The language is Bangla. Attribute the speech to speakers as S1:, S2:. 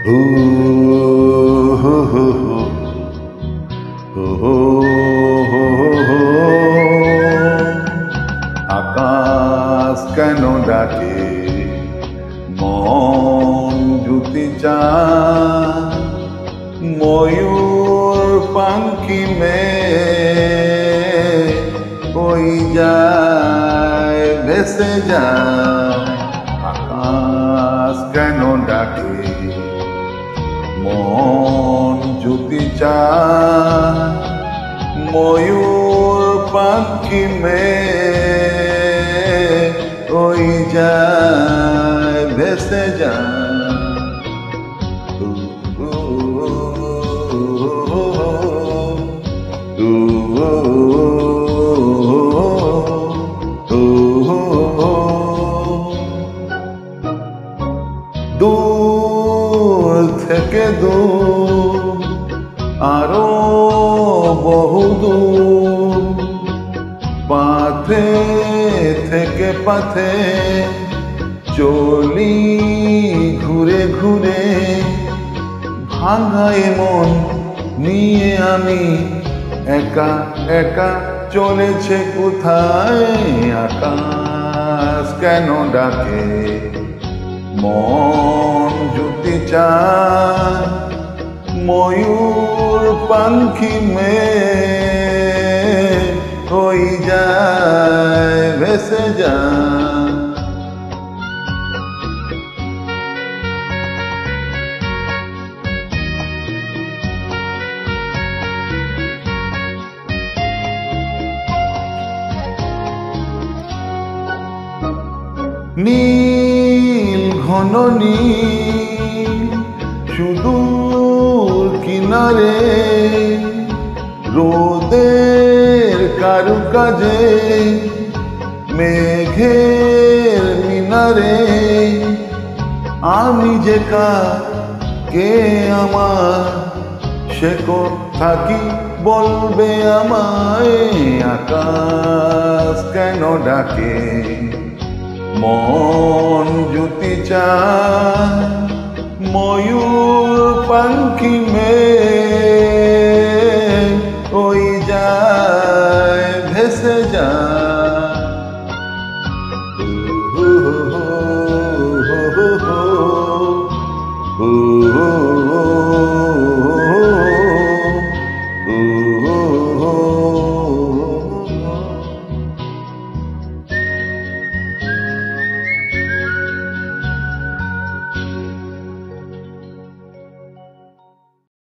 S1: হু হু হু হু হু হু হু। আকাশ কেন ডাকে মন জুতি চায়, ময়ূর পাখি মেয়ে কই যায় ভেসে যায়। আকাশ কেন ডাকে মন জুতি চায়, ময়ূর পাখি মেয়ে কই যায় ভেসে যায়। দূর থেকে দূর আরো বহুদূর, পাথে থেকে পাথে চলি ঘুরে ঘুরে। ভাঙায় মন নিয়ে আমি একা একা চলেছে কোথায়। আকাশ কেন ডাকে মন জুতি চায়, ময়ূর পাখি মেয়ে কই যায় ভেসে যায়। নীল ঘন নীল সুদূর কিনারে, রোদের কারুকাজে মেঘের মিনারে। আমি যে কে আমার সে কথা কি বলবে আমায়। আকাশ কেন ডাকে মন জুতি চায়, ময়ূর পাখি মেয়ে